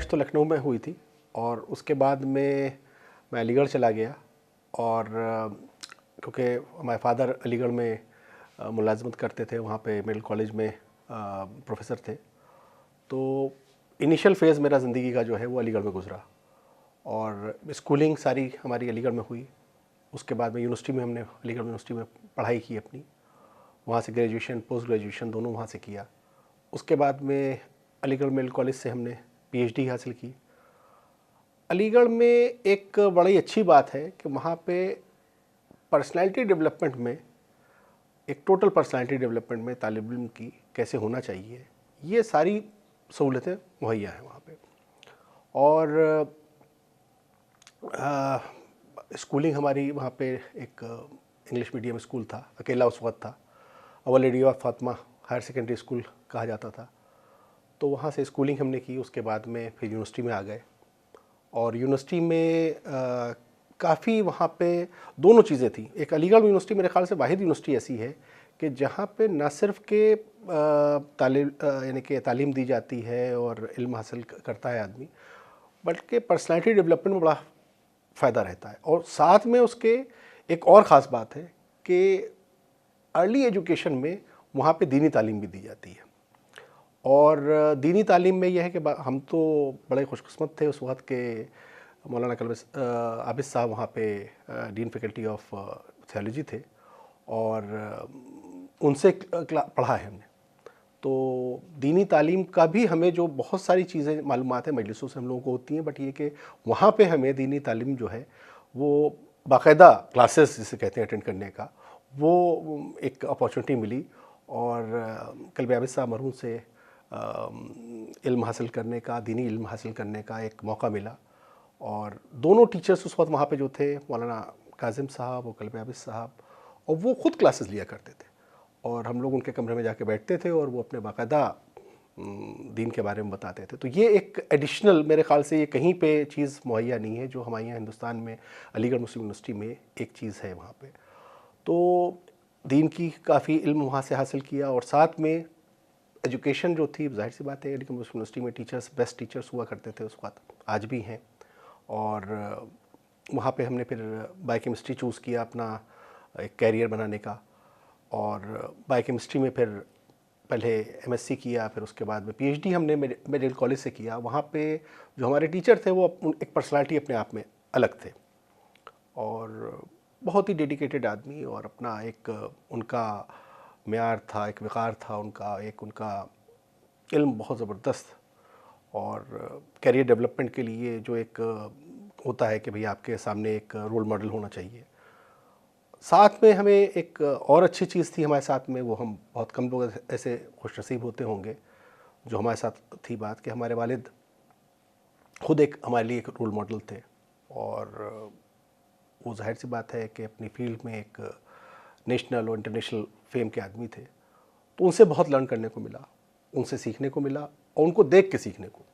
पैदाइश तो लखनऊ में हुई थी और उसके बाद में मैं अलीगढ़ चला गया। और क्योंकि हमारे फादर अलीगढ़ में मुलाजमत करते थे, वहाँ पे मेडिकल कॉलेज में प्रोफेसर थे, तो इनिशियल फेज़ मेरा ज़िंदगी का जो है वो अलीगढ़ में गुजरा। और स्कूलिंग सारी हमारी अलीगढ़ में हुई। उसके बाद में यूनिवर्सिटी में हमने अलीगढ़ यूनिवर्सिटी में पढ़ाई की अपनी, वहाँ से ग्रेजुएशन पोस्ट ग्रेजुएशन दोनों वहाँ से किया। उसके बाद में अलीगढ़ मेडिकल कॉलेज से हमने पीएचडी हासिल की। अलीगढ़ में एक बड़ी अच्छी बात है कि वहाँ पे पर्सनैलिटी डेवलपमेंट में, एक टोटल पर्सनैलिटी डेवलपमेंट में तालिब इल्म की कैसे होना चाहिए, ये सारी सहूलतें मुहैया हैं वहाँ पे। और स्कूलिंग हमारी वहाँ पे एक इंग्लिश मीडियम स्कूल था, अकेला उस वक्त था, अव्वल Lady of Fatima Higher Secondary School कहा जाता था। तो वहाँ से स्कूलिंग हमने की। उसके बाद में फिर यूनिवर्सिटी में आ गए और यूनिवर्सिटी में काफ़ी वहाँ पे दोनों चीज़ें थी। एक अलीगढ़ यूनिवर्सिटी मेरे ख्याल से वाहिद यूनिवर्सिटी ऐसी है कि जहाँ पे न सिर्फ के यानी कि तालीम दी जाती है और इल्म हासिल करता है आदमी, बल्कि पर्सनैलिटी डेवलपमेंट में बड़ा फ़ायदा रहता है। और साथ में उसके एक और ख़ास बात है कि अर्ली एजुकेशन में वहाँ पे दीनी तालीम भी दी जाती है। और दीनी तालीम में यह है कि हम तो बड़े खुशकिस्मत थे उस वक्त के, मौलाना कलम आबिद साहब वहाँ पे डीन फैकल्टी ऑफ थियोलॉजी थे और उनसे पढ़ा है हमने। तो दीनी तालीम का भी हमें जो बहुत सारी चीज़ें मालूमात है मजलिसों से हम लोगों को होती हैं, बट ये कि वहाँ पे हमें दीनी तालीम जो है वो बाकायदा क्लासेस जिसे कहते हैं अटेंड करने का, वो एक अपॉर्चुनिटी मिली। और कल्बे आबिद साहब मरहूम से इल्म हासिल करने का, दीनी इल्म हासिल करने का एक मौका मिला। और दोनों टीचर्स उस वक्त वहाँ पे जो थे, मौलाना काजिम साहब और कल्बे आबिद साहब, और वो ख़ुद क्लासेस लिया करते थे और हम लोग उनके कमरे में जाके बैठते थे और वो अपने बाकायदा दीन के बारे में बताते थे। तो ये एक एडिशनल, मेरे ख़्याल से ये कहीं पे चीज़ मुहैया नहीं है जो हमारे यहाँ हिंदुस्तान में अलीगढ़ मुस्लिम यूनिवर्सिटी में एक चीज़ है वहाँ पे। तो दीन की काफ़ी इल्म वहाँ से हासिल किया। और साथ में एजुकेशन जो थी, जाहिर सी बात है अलीगढ़ मुस्लिम यूनिवर्सिटी में टीचर्स बेस्ट टीचर्स हुआ करते थे उस वक्त, आज भी हैं। और वहाँ पे हमने फिर बायोकेमिस्ट्री चूज़ किया अपना एक कैरियर बनाने का। और बायोकेमिस्ट्री में फिर पहले एमएससी किया, फिर उसके बाद में पीएचडी हमने मेडिकल कॉलेज से किया। वहाँ पे जो हमारे टीचर थे वो एक पर्सनालिटी अपने आप में अलग थे और बहुत ही डेडिकेटेड आदमी, और अपना एक उनका मेयार था, एक वक़ार था उनका, एक उनका इल्म बहुत ज़बरदस्त। और कैरियर डेवलपमेंट के लिए जो एक होता है कि भाई आपके सामने एक रोल मॉडल होना चाहिए। साथ में हमें एक और अच्छी चीज़ थी हमारे साथ में, वो हम बहुत कम लोग ऐसे खुशनसीब होते होंगे जो हमारे साथ थी बात, कि हमारे वालिद ख़ुद एक हमारे लिए एक रोल मॉडल थे। और वो जाहिर सी बात है कि अपनी फील्ड में एक नेशनल और इंटरनेशनल फेम के आदमी थे। तो उनसे बहुत लर्न करने को मिला, उनसे सीखने को मिला और उनको देख के सीखने को।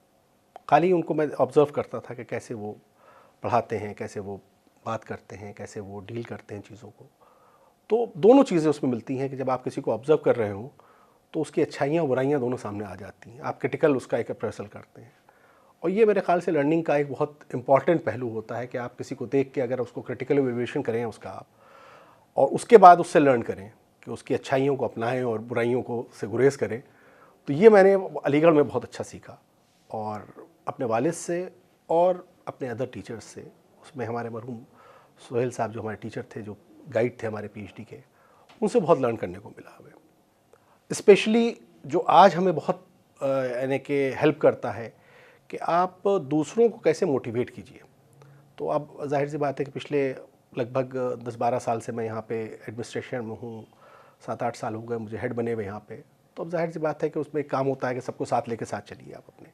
खाली उनको मैं ऑब्ज़र्व करता था कि कैसे वो पढ़ाते हैं, कैसे वो बात करते हैं, कैसे वो डील करते हैं चीज़ों को। तो दोनों चीज़ें उसमें मिलती हैं कि जब आप किसी को ऑब्ज़र्व कर रहे हो तो उसकी अच्छाइयाँ और बुराइयाँ दोनों सामने आ जाती हैं, आप क्रिटिकल उसका एक अप्रेजल करते हैं। और ये मेरे ख्याल से लर्निंग का एक बहुत इंपॉर्टेंट पहलू होता है कि आप किसी को देख के अगर उसको क्रिटिकल इवैल्यूएशन करें उसका आप, और उसके बाद उससे लर्न करें कि उसकी अच्छाइयों को अपनाएं और बुराइयों को से गुरेज करें। तो ये मैंने अलीगढ़ में बहुत अच्छा सीखा, और अपने वालिद से और अपने अदर टीचर्स से। उसमें हमारे मरहूम सोहेल साहब जो हमारे टीचर थे, जो गाइड थे हमारे पीएचडी के, उनसे बहुत लर्न करने को मिला हमें। स्पेशली जो आज हमें बहुत यानी कि हेल्प करता है कि आप दूसरों को कैसे मोटिवेट कीजिए। तो अब जाहिर सी बात है कि पिछले लगभग 10-12 साल से मैं यहाँ पे एडमिनिस्ट्रेशन में हूँ, 7-8 साल हो गए मुझे हेड बने हुए यहाँ पे। तो अब जाहिर सी बात है कि उसमें एक काम होता है कि सबको साथ लेके साथ चलिए आप अपने।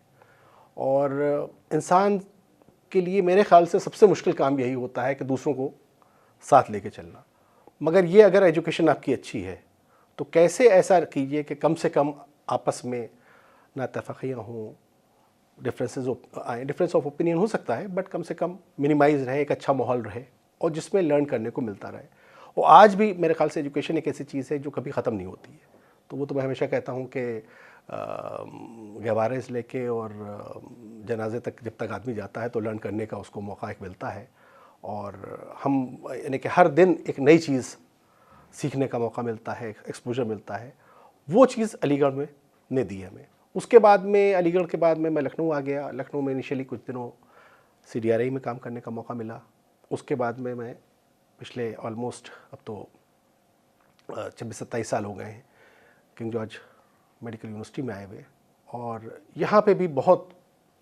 और इंसान के लिए मेरे ख़्याल से सबसे मुश्किल काम यही होता है कि दूसरों को साथ लेके चलना। मगर ये अगर एजुकेशन आपकी अच्छी है तो कैसे ऐसा कीजिए कि कम से कम आपस में ना तफ़क़ियाँ हों, डिफरेंस ऑफ ओपिनियन हो सकता है, बट कम से कम मिनिमाइज़ रहे, एक अच्छा माहौल रहे और जिसमें लर्न करने को मिलता रहे। और आज भी मेरे ख़्याल से एजुकेशन एक ऐसी चीज़ है जो कभी ख़त्म नहीं होती है। तो वो तो मैं हमेशा कहता हूँ कि गहवारे से लेके और जनाजे तक जब तक आदमी जाता है तो लर्न करने का उसको मौका एक मिलता है, और हम यानी कि हर दिन एक नई चीज़ सीखने का मौका मिलता है, एक्सपोजर मिलता है। वो चीज़ अलीगढ़ में ने दी हमें। उसके बाद में अलीगढ़ के बाद में मैं लखनऊ आ गया। लखनऊ में इनिशियली कुछ दिनों CDRI में काम करने का मौका मिला। उसके बाद में मैं पिछले ऑलमोस्ट अब तो 26-27 साल हो गए हैं किंग जॉर्ज मेडिकल यूनिवर्सिटी में आए हुए, और यहाँ पे भी बहुत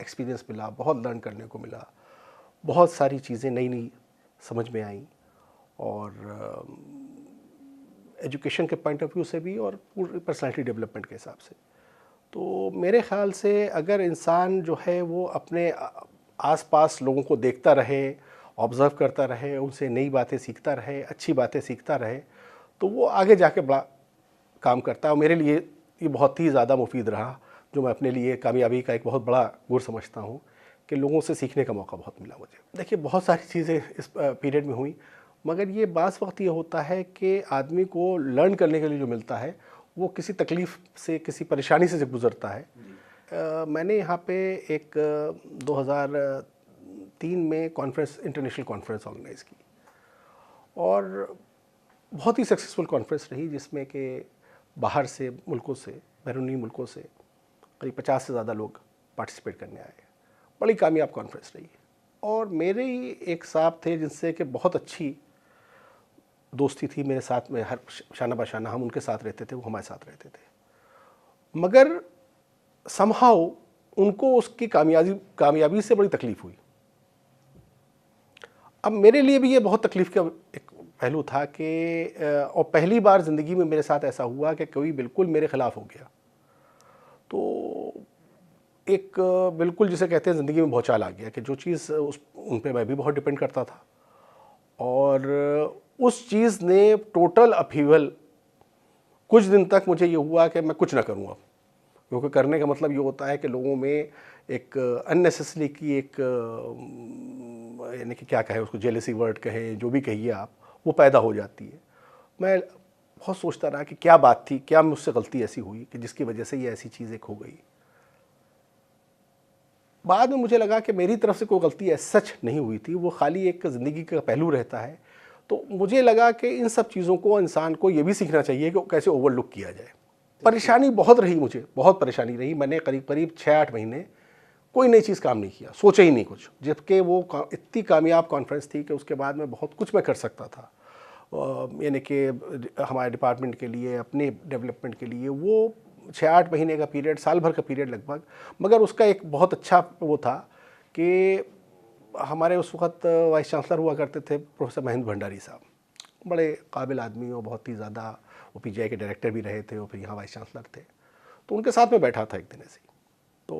एक्सपीरियंस मिला, बहुत लर्न करने को मिला, बहुत सारी चीज़ें नई नई समझ में आई, और एजुकेशन के पॉइंट ऑफ व्यू से भी और पूरी पर्सनालिटी डेवलपमेंट के हिसाब से। तो मेरे ख़्याल से अगर इंसान जो है वो अपने आसपास लोगों को देखता रहे, ऑब्ज़र्व करता रहे, उनसे नई बातें सीखता रहे, अच्छी बातें सीखता रहे, तो वो आगे जाके बड़ा काम करता है। और मेरे लिए ये बहुत ही ज़्यादा मुफीद रहा, जो मैं अपने लिए कामयाबी का एक बहुत बड़ा गुर समझता हूँ कि लोगों से सीखने का मौका बहुत मिला मुझे। देखिए, बहुत सारी चीज़ें इस पीरियड में हुई, मगर ये बास वक्त ये होता है कि आदमी को लर्न करने के लिए जो मिलता है वो किसी तकलीफ़ से, किसी परेशानी से जब गुज़रता है। मैंने यहाँ पे एक 2003 में कॉन्फ्रेंस, इंटरनेशनल कॉन्फ्रेंस ऑर्गेनाइज़ की, और बहुत ही सक्सेसफुल कॉन्फ्रेंस रही, जिसमें कि बाहर से मुल्कों से, बैरूनी मुल्कों से करीब 50 से ज़्यादा लोग पार्टिसिपेट करने आए। बड़ी कामयाब कॉन्फ्रेंस रही। और मेरे ही एक साहब थे जिनसे कि बहुत अच्छी दोस्ती थी, मेरे साथ में हर शाना बशाना हम उनके साथ रहते थे, वो हमारे साथ रहते थे, मगर समहाउ उनको उसकी कामयाबी से बड़ी तकलीफ़ हुई। अब मेरे लिए भी ये बहुत तकलीफ़ का एक पहलू था कि और पहली बार ज़िंदगी में मेरे साथ ऐसा हुआ कि कोई बिल्कुल मेरे ख़िलाफ़ हो गया। तो एक बिल्कुल जिसे कहते हैं ज़िंदगी में भौचाल आ गया कि जो चीज़ उन पे मैं भी बहुत डिपेंड करता था, और उस चीज़ ने टोटल अपहीवल, कुछ दिन तक मुझे ये हुआ कि मैं कुछ ना करूँ अब, क्योंकि करने का मतलब ये होता है कि लोगों में एक अननेसेसरी की एक यानी कि क्या कहें उसको, जेलसी वर्ड कहें, जो भी कहिए आप, वो पैदा हो जाती है। मैं बहुत सोचता रहा कि क्या बात थी, क्या मुझसे गलती ऐसी हुई कि जिसकी वजह से ये ऐसी चीज़ एक हो गई। बाद में मुझे लगा कि मेरी तरफ से कोई गलती सच नहीं हुई थी, वो खाली एक ज़िंदगी का पहलू रहता है। तो मुझे लगा कि इन सब चीज़ों को इंसान को ये भी सीखना चाहिए कि कैसे ओवरलुक किया जाए। परेशानी बहुत रही, मुझे बहुत परेशानी रही। मैंने करीब करीब 6-8 महीने कोई नई चीज़ काम नहीं किया, सोचा ही नहीं कुछ, जबकि वो इतनी कामयाब कॉन्फ्रेंस थी कि उसके बाद में बहुत कुछ मैं कर सकता था, यानी कि हमारे डिपार्टमेंट के लिए, अपने डेवलपमेंट के लिए। वो 6-8 महीने का पीरियड, साल भर का पीरियड लगभग, मगर उसका एक बहुत अच्छा वो था कि हमारे उस वक्त वाइस चांसलर हुआ करते थे प्रोफेसर महेंद्र भंडारी साहब, बड़े काबिल आदमी और बहुत ही ज़्यादा, वो PGI के डायरेक्टर भी रहे थे और फिर यहाँ वाइस चांसलर थे। तो उनके साथ में बैठा था एक दिन ऐसे ही, तो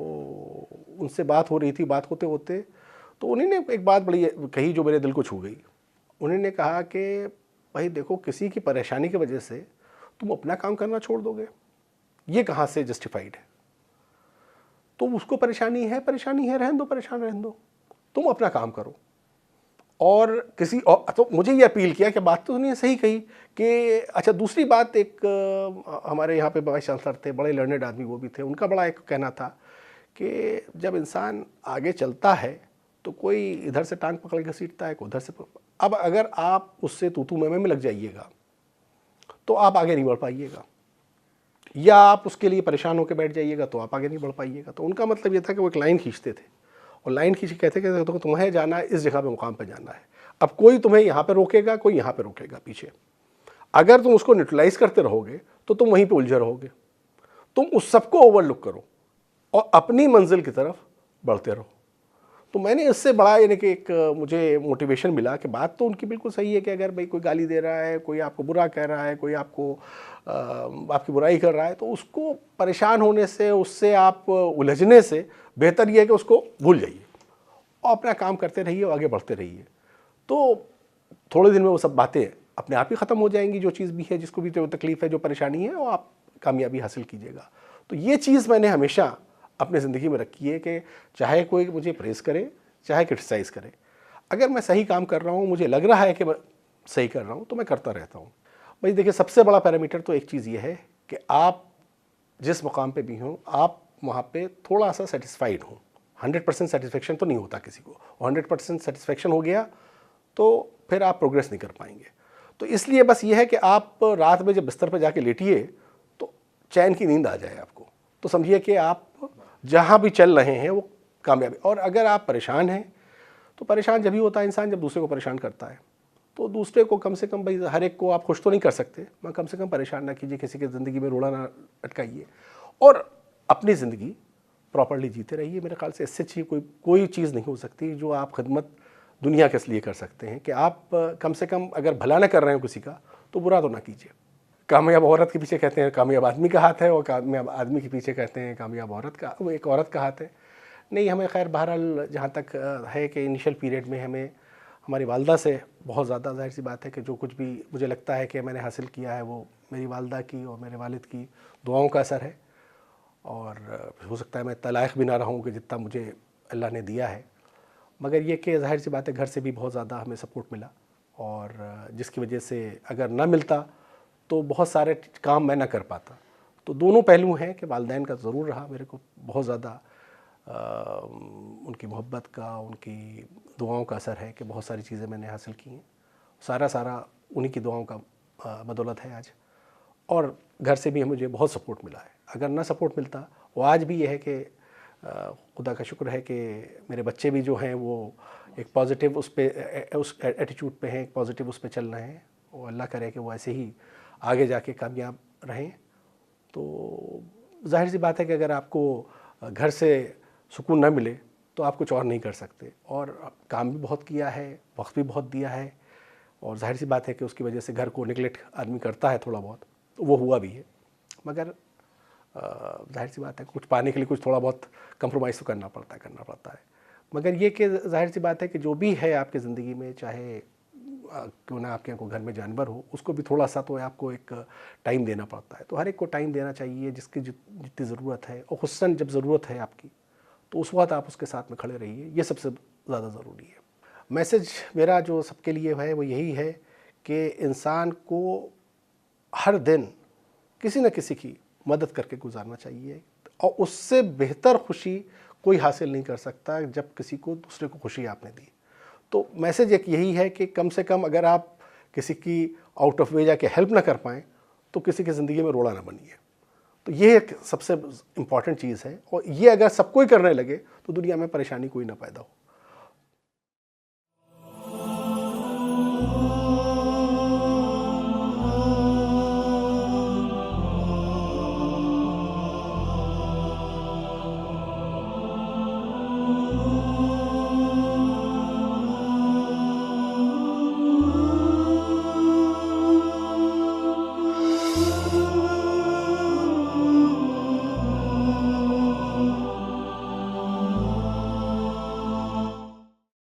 उनसे बात हो रही थी। बात होते होते तो उन्होंने एक बात बड़ी कही जो मेरे दिल को छू गई। उन्होंने कहा कि भाई देखो, किसी की परेशानी की वजह से तुम अपना काम करना छोड़ दोगे, ये कहाँ से जस्टिफाइड है? तो उसको परेशानी है, रहने दो, परेशान रहने दो, तुम अपना काम करो। और किसी और, तो मुझे ये अपील किया कि बात तो उन्होंने सही कही कि अच्छा, दूसरी बात, एक हमारे यहाँ पे वाइस चांसलर थे, बड़े लर्नेड आदमी वो भी थे, उनका बड़ा एक कहना था कि जब इंसान आगे चलता है तो कोई इधर से टांग पकड़ के सीटता है, कोई उधर से। अब अगर आप उससे तू मैं में लग जाइएगा तो आप आगे नहीं बढ़ पाइएगा, या आप उसके लिए परेशान होकर बैठ जाइएगा तो आप आगे नहीं बढ़ पाइएगा। तो उनका मतलब ये था कि वो एक लाइन खींचते थे, और लाइन खींच के कहते कि तो तुम्हें जाना है, इस जगह पे मुकाम पे जाना है। अब कोई तुम्हें यहाँ पे रोकेगा, कोई यहाँ पे रोकेगा पीछे। अगर तुम उसको न्यूट्रलाइज करते रहोगे तो तुम वहीं पे उलझे रहोगे। तुम उस सबको ओवरलुक करो और अपनी मंजिल की तरफ बढ़ते रहो। तो मैंने इससे बड़ा, यानी कि एक मुझे मोटिवेशन मिला कि बात तो उनकी बिल्कुल सही है कि अगर भाई कोई गाली दे रहा है, कोई आपको बुरा कह रहा है, कोई आपको आपकी बुराई कर रहा है, तो उसको परेशान होने से, उससे आप उलझने से बेहतर ये है कि उसको भूल जाइए और अपना काम करते रहिए और आगे बढ़ते रहिए। तो थोड़े दिन में वो सब बातें अपने आप ही ख़त्म हो जाएंगी, जो चीज़ भी है, जिसको भी जो तकलीफ़ है, जो परेशानी है, वो आप कामयाबी हासिल कीजिएगा। तो ये चीज़ मैंने हमेशा अपने ज़िंदगी में रखी है कि चाहे कोई मुझे प्रेज़ करे, चाहे क्रिटिसाइज़ करे, अगर मैं सही काम कर रहा हूँ, मुझे लग रहा है कि मैं सही कर रहा हूँ, तो मैं करता रहता हूँ। भाई देखिए, सबसे बड़ा पैरामीटर तो एक चीज़ ये है कि आप जिस मुकाम पे भी हों, आप वहाँ पे थोड़ा सा सेटिस्फाइड हों। 100% सेटिस्फेक्शन तो नहीं होता किसी को, और 100% सेटिस्फेक्शन हो गया तो फिर आप प्रोग्रेस नहीं कर पाएंगे। तो इसलिए बस ये है कि आप रात में जब बिस्तर पर जाके लेटिए तो चैन की नींद आ जाए आपको, तो समझिए कि आप जहाँ भी चल रहे हैं वो कामयाबी। और अगर आप परेशान हैं तो परेशान जब ही होता है इंसान जब दूसरे को परेशान करता है। तो दूसरे को कम से कम, भाई हर एक को आप खुश तो नहीं कर सकते, मगर कम से कम परेशान ना कीजिए, किसी की ज़िंदगी में रोड़ा ना अटकाइए, और अपनी ज़िंदगी प्रॉपर्ली जीते रहिए। मेरे ख्याल से इससे अच्छी कोई चीज़ नहीं हो सकती जो आप खिदमत दुनिया के लिए कर सकते हैं, कि आप कम से कम अगर भला ना कर रहे हो किसी का तो बुरा तो ना कीजिए। कामयाब औरत के पीछे कहते हैं कामयाब आदमी का हाथ है, और कामयाब आदमी के पीछे कहते हैं कामयाब औरत का, वो एक औरत का हाथ है। नहीं, हमें खैर बहरहाल जहाँ तक है कि इनिशियल पीरियड में हमें हमारी वालदा से बहुत ज़्यादा, जाहिर सी बात है कि जो कुछ भी मुझे लगता है कि मैंने हासिल किया है वो मेरी वालदा की और मेरे वालिद की दुआओं का असर है। और हो सकता है मैं इतना लायक भी ना रहूँ कि जितना मुझे अल्लाह ने दिया है, मगर ये कि जाहिर सी बात है घर से भी बहुत ज़्यादा हमें सपोर्ट मिला, और जिसकी वजह से अगर ना मिलता तो बहुत सारे काम मैं ना कर पाता। तो दोनों पहलू हैं कि वालिदैन का ज़रूर रहा मेरे को बहुत ज़्यादा, उनकी मोहब्बत का, उनकी दुआओं का असर है कि बहुत सारी चीज़ें मैंने हासिल की हैं। सारा उन्हीं की दुआओं का बदौलत है आज। और घर से भी मुझे बहुत सपोर्ट मिला है। अगर ना सपोर्ट मिलता, वो आज भी ये है कि खुदा का शुक्र है कि मेरे बच्चे भी जो हैं वो एक पॉजिटिव उस एटीट्यूड पे हैं, एक पॉजिटिव उस पे चल रहे हैं, और अल्लाह करे कि वो ऐसे ही आगे जाके कामयाब रहें। तो जाहिर सी बात है कि अगर आपको घर से सुकून ना मिले तो आप कुछ और नहीं कर सकते, और काम भी बहुत किया है, वक्त भी बहुत दिया है, और जाहिर सी बात है कि उसकी वजह से घर को निगलेक्ट आदमी करता है थोड़ा बहुत, तो वो हुआ भी है। मगर जाहिर सी बात है कुछ पाने के लिए कुछ थोड़ा बहुत कंप्रोमाइज़ तो करना पड़ता है। मगर ये कि जाहिर सी बात है कि जो भी है आपकी ज़िंदगी में, चाहे क्यों ना आपके घर में जानवर हो, उसको भी थोड़ा सा तो आपको एक टाइम देना पड़ता है। तो हर एक को टाइम देना चाहिए जिसकी जितनी ज़रूरत है, और खुसूसन जब ज़रूरत है आपकी तो उस वक्त आप उसके साथ में खड़े रहिए, ये सबसे ज़्यादा ज़रूरी है। मैसेज मेरा जो सबके लिए है वो यही है कि इंसान को हर दिन किसी न किसी की मदद करके गुजारना चाहिए, और उससे बेहतर खुशी कोई हासिल नहीं कर सकता जब किसी को दूसरे को खुशी आपने दी। तो मैसेज एक यही है कि कम से कम अगर आप किसी की आउट ऑफ वे जाके हेल्प ना कर पाएँ तो किसी की ज़िंदगी में रोड़ा ना बनिए। तो ये एक सबसे इम्पॉर्टेंट चीज़ है, और ये अगर सबको ही करने लगे तो दुनिया में परेशानी कोई ना पैदा हो।